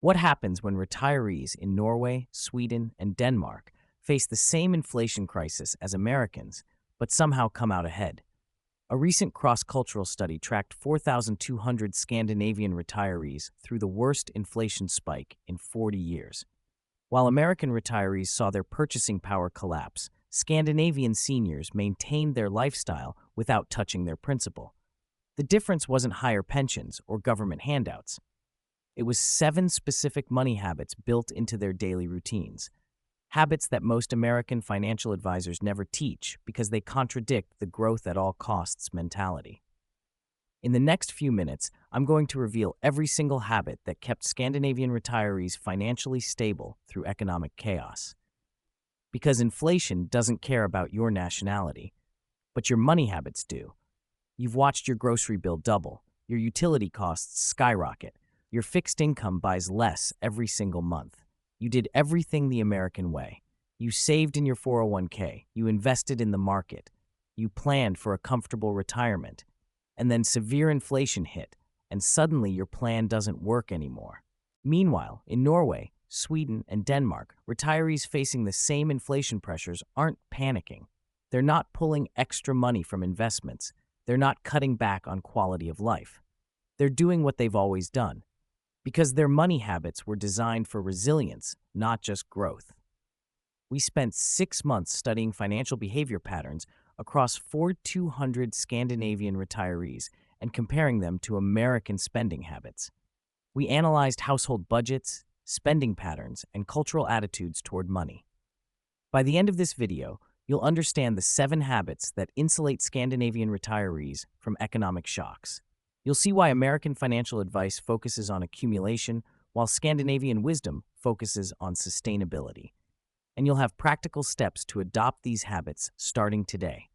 What happens when retirees in Norway, Sweden, and Denmark face the same inflation crisis as Americans, but somehow come out ahead? A recent cross-cultural study tracked 4,200 Scandinavian retirees through the worst inflation spike in 40 years. While American retirees saw their purchasing power collapse, Scandinavian seniors maintained their lifestyle without touching their principal. The difference wasn't higher pensions or government handouts. It was 7 specific money habits built into their daily routines. Habits that most American financial advisors never teach because they contradict the growth at all costs mentality. In the next few minutes, I'm going to reveal every single habit that kept Scandinavian retirees financially stable through economic chaos. Because inflation doesn't care about your nationality, but your money habits do. You've watched your grocery bill double, your utility costs skyrocket, your fixed income buys less every single month. You did everything the American way. You saved in your 401k, you invested in the market, you planned for a comfortable retirement, and then severe inflation hit, and suddenly your plan doesn't work anymore. Meanwhile, in Norway, Sweden, and Denmark, retirees facing the same inflation pressures aren't panicking. They're not pulling extra money from investments. They're not cutting back on quality of life. They're doing what they've always done, because their money habits were designed for resilience, not just growth. We spent 6 months studying financial behavior patterns across 4,200 Scandinavian retirees and comparing them to American spending habits. We analyzed household budgets, spending patterns, and cultural attitudes toward money. By the end of this video, you'll understand the 7 habits that insulate Scandinavian retirees from economic shocks. You'll see why American financial advice focuses on accumulation, while Scandinavian wisdom focuses on sustainability. And you'll have practical steps to adopt these habits starting today.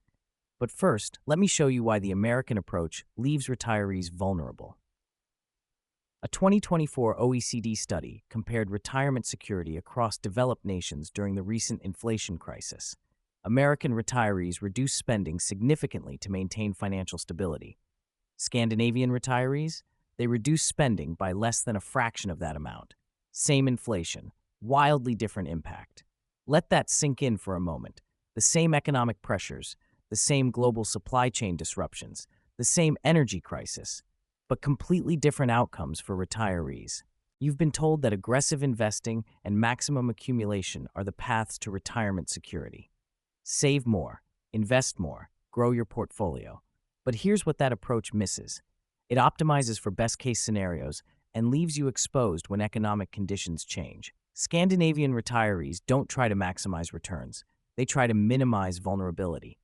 But first, let me show you why the American approach leaves retirees vulnerable. A 2024 OECD study compared retirement security across developed nations during the recent inflation crisis. American retirees reduced spending significantly to maintain financial stability. Scandinavian retirees, they reduced spending by less than a fraction of that amount. Same inflation, wildly different impact. Let that sink in for a moment. The same economic pressures, the same global supply chain disruptions, the same energy crisis, but completely different outcomes for retirees. You've been told that aggressive investing and maximum accumulation are the paths to retirement security. Save more, invest more, grow your portfolio. But here's what that approach misses. It optimizes for best-case scenarios and leaves you exposed when economic conditions change. Scandinavian retirees don't try to maximize returns. They try to minimize vulnerability.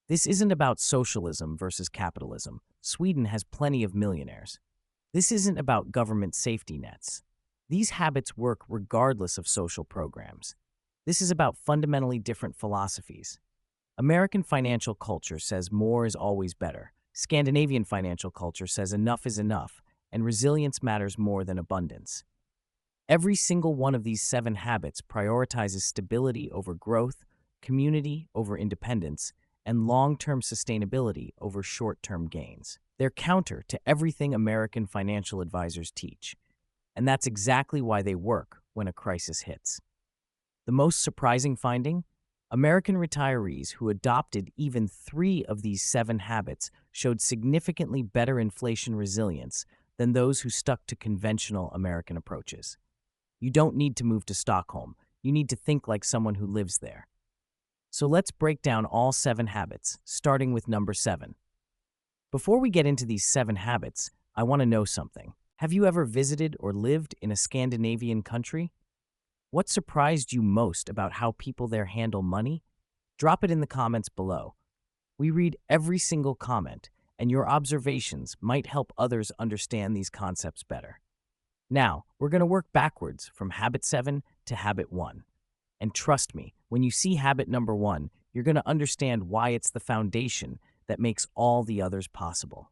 This isn't about socialism versus capitalism. Sweden has plenty of millionaires. This isn't about government safety nets. These habits work regardless of social programs. This is about fundamentally different philosophies. American financial culture says more is always better. Scandinavian financial culture says enough is enough, and resilience matters more than abundance. Every single one of these 7 habits prioritizes stability over growth, community over independence, and long-term sustainability over short-term gains. They're counter to everything American financial advisors teach, and that's exactly why they work when a crisis hits. The most surprising finding? American retirees who adopted even 3 of these 7 habits showed significantly better inflation resilience than those who stuck to conventional American approaches. You don't need to move to Stockholm. You need to think like someone who lives there. So let's break down all 7 habits, starting with number 7. Before we get into these 7 habits, I want to know something. Have you ever visited or lived in a Scandinavian country? What surprised you most about how people there handle money? Drop it in the comments below. We read every single comment, and your observations might help others understand these concepts better. Now, we're going to work backwards from habit 7 to habit 1. And trust me, when you see habit number 1, you're going to understand why it's the foundation that makes all the others possible.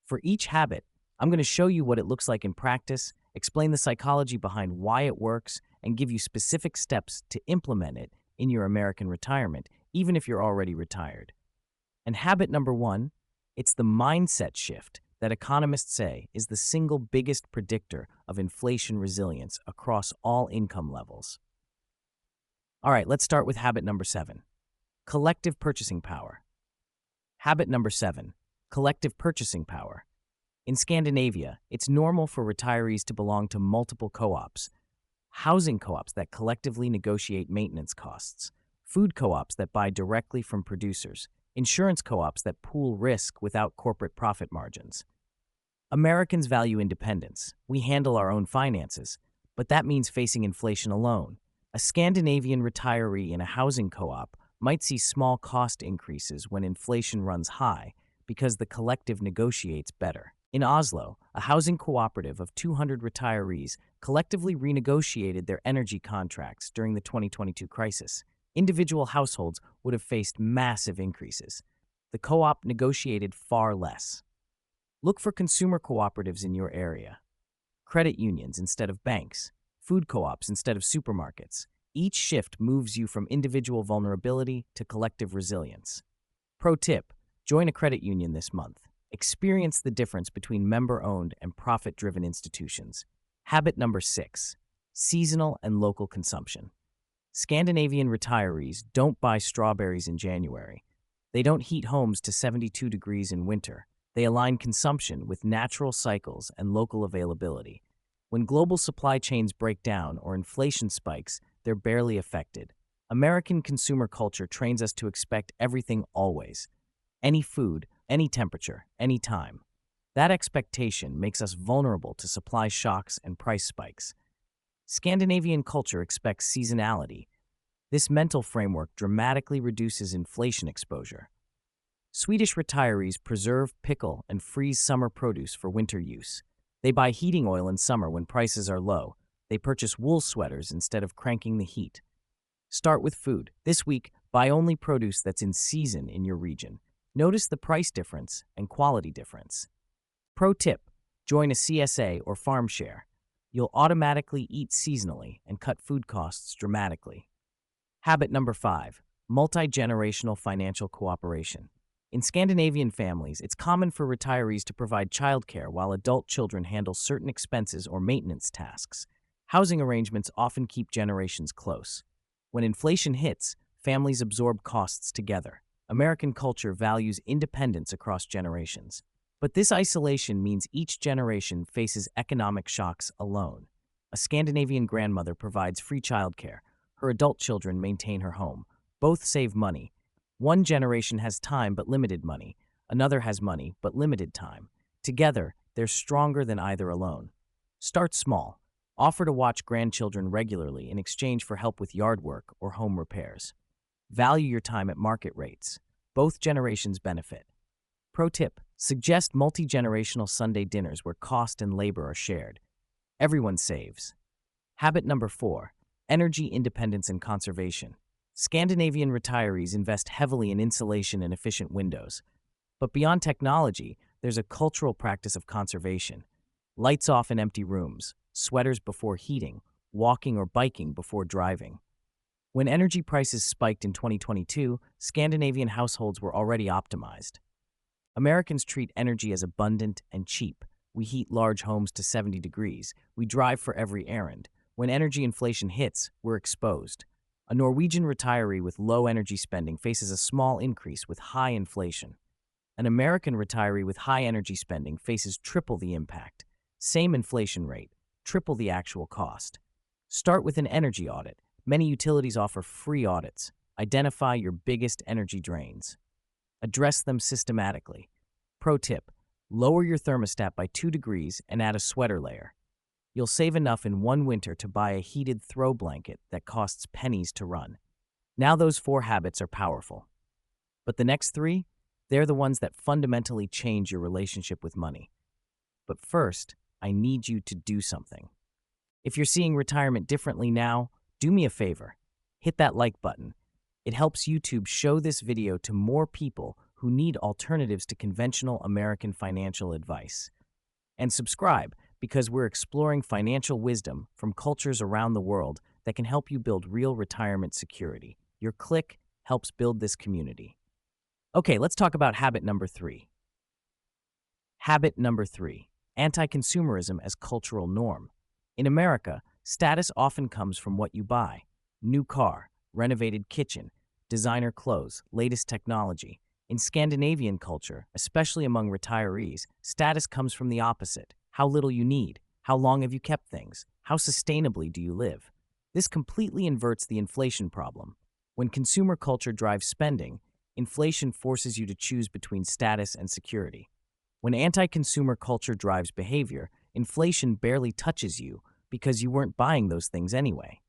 For each habit, I'm going to show you what it looks like in practice, explain the psychology behind why it works, and give you specific steps to implement it in your American retirement, even if you're already retired. And habit number 1, it's the mindset shift that economists say is the single biggest predictor of inflation resilience across all income levels. All right, let's start with habit number 7, collective purchasing power. Habit number 7, collective purchasing power. In Scandinavia, it's normal for retirees to belong to multiple co-ops, housing co-ops that collectively negotiate maintenance costs, food co-ops that buy directly from producers, insurance co-ops that pool risk without corporate profit margins. Americans value independence. We handle our own finances, but that means facing inflation alone. A Scandinavian retiree in a housing co-op might see small cost increases when inflation runs high because the collective negotiates better. In Oslo, a housing cooperative of 200 retirees collectively renegotiated their energy contracts during the 2022 crisis. Individual households would have faced massive increases. The co-op negotiated far less. Look for consumer cooperatives in your area, credit unions instead of banks, food co-ops instead of supermarkets. Each shift moves you from individual vulnerability to collective resilience. Pro tip: join a credit union this month. Experience the difference between member-owned and profit-driven institutions. Habit number 6, seasonal and local consumption. Scandinavian retirees don't buy strawberries in January. They don't heat homes to 72 degrees in winter. They align consumption with natural cycles and local availability. When global supply chains break down or inflation spikes, they're barely affected. American consumer culture trains us to expect everything always. Any food, any temperature, any time. That expectation makes us vulnerable to supply shocks and price spikes. Scandinavian culture expects seasonality. This mental framework dramatically reduces inflation exposure. Swedish retirees preserve, pickle, and freeze summer produce for winter use. They buy heating oil in summer when prices are low. They purchase wool sweaters instead of cranking the heat. Start with food. This week, buy only produce that's in season in your region. Notice the price difference and quality difference. Pro tip: join a CSA or farm share. You'll automatically eat seasonally and cut food costs dramatically. Habit number 5, multi-generational financial cooperation. In Scandinavian families, it's common for retirees to provide childcare while adult children handle certain expenses or maintenance tasks. Housing arrangements often keep generations close. When inflation hits, families absorb costs together. American culture values independence across generations. But this isolation means each generation faces economic shocks alone. A Scandinavian grandmother provides free childcare. Her adult children maintain her home. Both save money. One generation has time but limited money. Another has money but limited time. Together, they're stronger than either alone. Start small. Offer to watch grandchildren regularly in exchange for help with yard work or home repairs. Value your time at market rates. Both generations benefit. Pro tip: suggest multi-generational Sunday dinners where cost and labor are shared. Everyone saves. Habit number 4, energy independence and conservation. Scandinavian retirees invest heavily in insulation and efficient windows. But beyond technology, there's a cultural practice of conservation. Lights off in empty rooms, sweaters before heating, walking or biking before driving. When energy prices spiked in 2022, Scandinavian households were already optimized. Americans treat energy as abundant and cheap. We heat large homes to 70 degrees. We drive for every errand. When energy inflation hits, we're exposed. A Norwegian retiree with low energy spending faces a small increase with high inflation. An American retiree with high energy spending faces triple the impact. Same inflation rate, triple the actual cost. Start with an energy audit. Many utilities offer free audits. Identify your biggest energy drains. Address them systematically. Pro tip: lower your thermostat by 2 degrees and add a sweater layer. You'll save enough in one winter to buy a heated throw blanket that costs pennies to run. Now those 4 habits are powerful. But the next 3, they're the ones that fundamentally change your relationship with money. But first, I need you to do something. If you're seeing retirement differently now, do me a favor. Hit that like button. It helps YouTube show this video to more people who need alternatives to conventional American financial advice. And subscribe, because we're exploring financial wisdom from cultures around the world that can help you build real retirement security. Your click helps build this community. Okay, let's talk about habit number 3. Habit number 3, anti-consumerism as cultural norm. In America, status often comes from what you buy: new car, renovated kitchen, designer clothes, latest technology. In Scandinavian culture, especially among retirees, status comes from the opposite: how little you need, how long have you kept things, how sustainably do you live. This completely inverts the inflation problem. When consumer culture drives spending, inflation forces you to choose between status and security. When anti-consumer culture drives behavior, inflation barely touches you because you weren't buying those things anyway.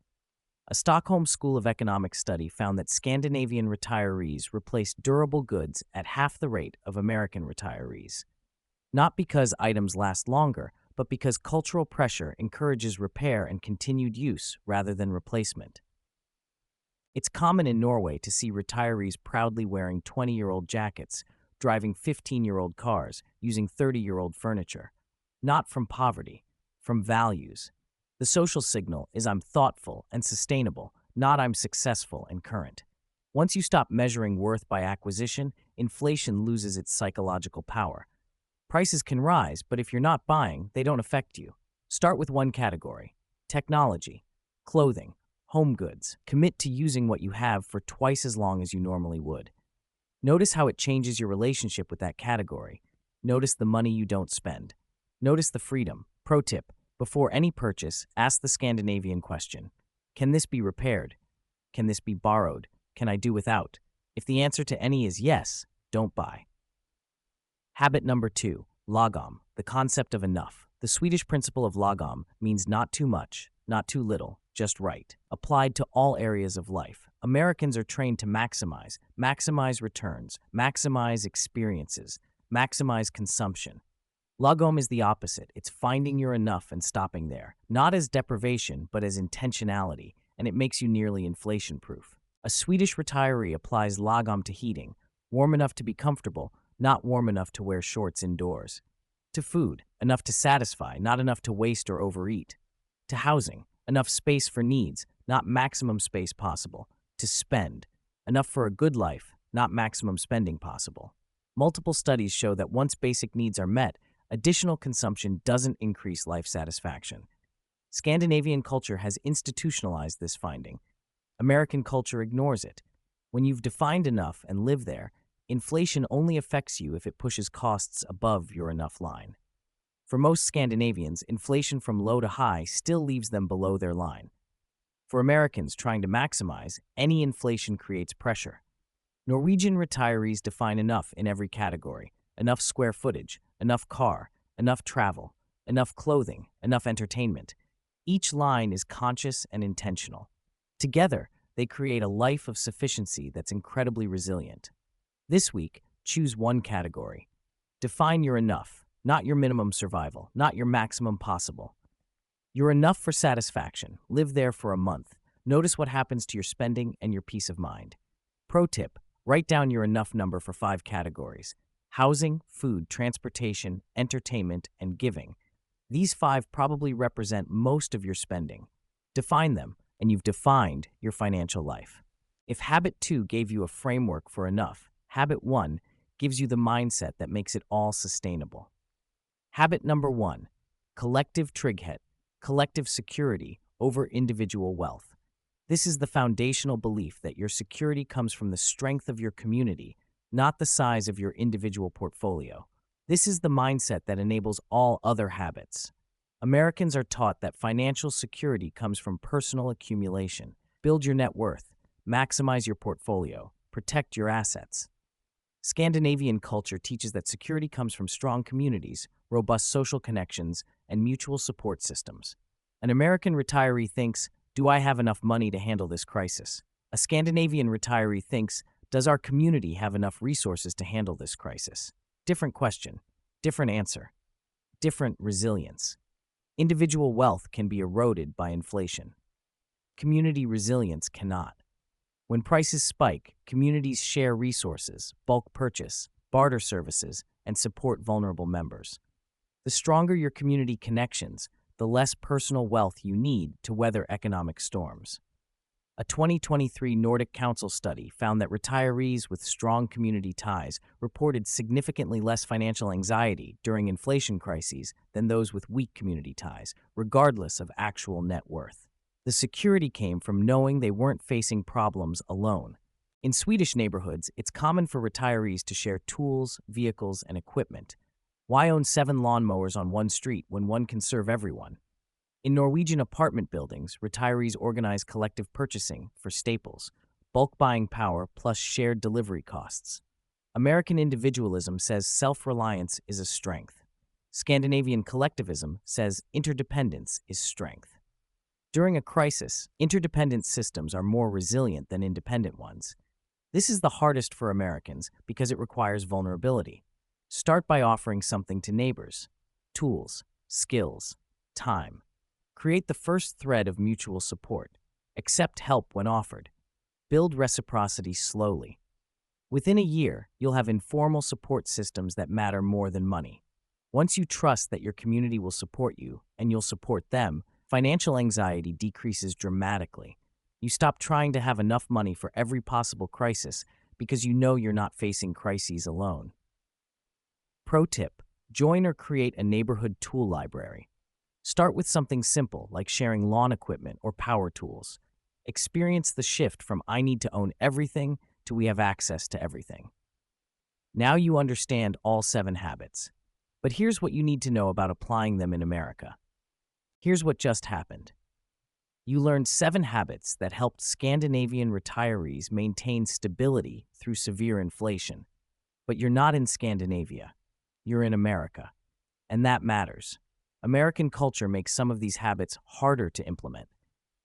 A Stockholm School of Economics study found that Scandinavian retirees replaced durable goods at half the rate of American retirees. Not because items last longer, but because cultural pressure encourages repair and continued use rather than replacement. It's common in Norway to see retirees proudly wearing 20-year-old jackets, driving 15-year-old cars, using 30-year-old furniture. Not from poverty, from values. The social signal is I'm thoughtful and sustainable, not I'm successful and current. Once you stop measuring worth by acquisition, inflation loses its psychological power. Prices can rise, but if you're not buying, they don't affect you. Start with one category: technology, clothing, home goods. Commit to using what you have for twice as long as you normally would. Notice how it changes your relationship with that category. Notice the money you don't spend. Notice the freedom. Pro tip: before any purchase, ask the Scandinavian question: can this be repaired? Can this be borrowed? Can I do without? If the answer to any is yes, don't buy. Habit number 2, lagom, the concept of enough. The Swedish principle of lagom means not too much, not too little, just right, applied to all areas of life. Americans are trained to maximize returns, maximize experiences, maximize consumption. Lagom is the opposite. It's finding your enough and stopping there, not as deprivation, but as intentionality, and it makes you nearly inflation-proof. A Swedish retiree applies lagom to heating, warm enough to be comfortable, not warm enough to wear shorts indoors. To food, enough to satisfy, not enough to waste or overeat. To housing, enough space for needs, not maximum space possible. To spend, enough for a good life, not maximum spending possible. Multiple studies show that once basic needs are met, additional consumption doesn't increase life satisfaction. Scandinavian culture has institutionalized this finding. American culture ignores it. When you've defined enough and live there, inflation only affects you if it pushes costs above your enough line. For most Scandinavians, inflation from low to high still leaves them below their line. For Americans trying to maximize, any inflation creates pressure. Norwegian retirees define enough in every category: enough square footage, enough car, enough travel, enough clothing, enough entertainment. Each line is conscious and intentional. Together, they create a life of sufficiency that's incredibly resilient. This week, choose one category. Define your enough, not your minimum survival, not your maximum possible. You're enough for satisfaction. Live there for a month. Notice what happens to your spending and your peace of mind. Pro tip: write down your enough number for 5 categories: housing, food, transportation, entertainment, and giving. These 5 probably represent most of your spending. Define them, and you've defined your financial life. If Habit 2 gave you a framework for enough, Habit 1 gives you the mindset that makes it all sustainable. Habit number 1, collective trygghet, collective security over individual wealth. This is the foundational belief that your security comes from the strength of your community, not the size of your individual portfolio. This is the mindset that enables all other habits. Americans are taught that financial security comes from personal accumulation. Build your net worth, maximize your portfolio, protect your assets. Scandinavian culture teaches that security comes from strong communities, robust social connections, and mutual support systems. An American retiree thinks, do I have enough money to handle this crisis? A Scandinavian retiree thinks, does our community have enough resources to handle this crisis? Different question, different answer, different resilience. Individual wealth can be eroded by inflation. Community resilience cannot. When prices spike, communities share resources, bulk purchase, barter services, and support vulnerable members. The stronger your community connections, the less personal wealth you need to weather economic storms. A 2023 Nordic Council study found that retirees with strong community ties reported significantly less financial anxiety during inflation crises than those with weak community ties, regardless of actual net worth. The security came from knowing they weren't facing problems alone. In Swedish neighborhoods, it's common for retirees to share tools, vehicles, and equipment. Why own 7 lawnmowers on one street when one can serve everyone? In Norwegian apartment buildings, retirees organize collective purchasing for staples, bulk buying power plus shared delivery costs. American individualism says self-reliance is a strength. Scandinavian collectivism says interdependence is strength. During a crisis, interdependent systems are more resilient than independent ones. This is the hardest for Americans because it requires vulnerability. Start by offering something to neighbors: tools, skills, time. Create the first thread of mutual support. Accept help when offered. Build reciprocity slowly. Within a year, you'll have informal support systems that matter more than money. Once you trust that your community will support you and you'll support them, financial anxiety decreases dramatically. You stop trying to have enough money for every possible crisis because you know you're not facing crises alone. Pro tip: join or create a neighborhood tool library. Start with something simple like sharing lawn equipment or power tools. Experience the shift from "I need to own everything" to "we have access to everything." Now you understand all 7 habits. But here's what you need to know about applying them in America. Here's what just happened. You learned 7 habits that helped Scandinavian retirees maintain stability through severe inflation. But you're not in Scandinavia. You're in America. And that matters. American culture makes some of these habits harder to implement.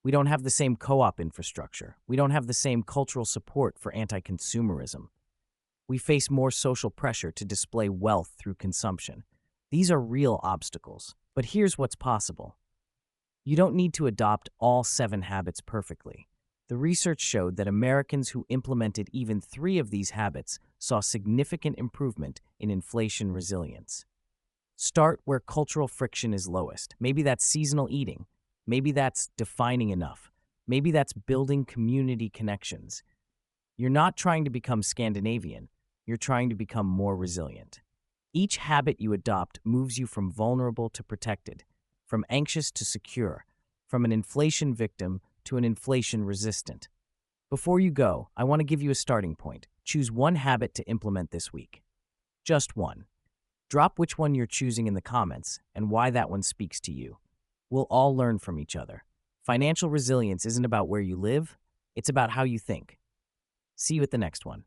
We don't have the same co-op infrastructure. We don't have the same cultural support for anti-consumerism. We face more social pressure to display wealth through consumption. These are real obstacles. But here's what's possible. You don't need to adopt all 7 habits perfectly. The research showed that Americans who implemented even 3 of these habits saw significant improvement in inflation resilience. Start where cultural friction is lowest. Maybe that's seasonal eating. Maybe that's defining enough. Maybe that's building community connections. You're not trying to become Scandinavian. You're trying to become more resilient. Each habit you adopt moves you from vulnerable to protected, from anxious to secure, from an inflation victim to an inflation resistant. Before you go, I want to give you a starting point. Choose one habit to implement this week. Just one. Drop which one you're choosing in the comments and why that one speaks to you. We'll all learn from each other. Financial resilience isn't about where you live, it's about how you think. See you at the next one.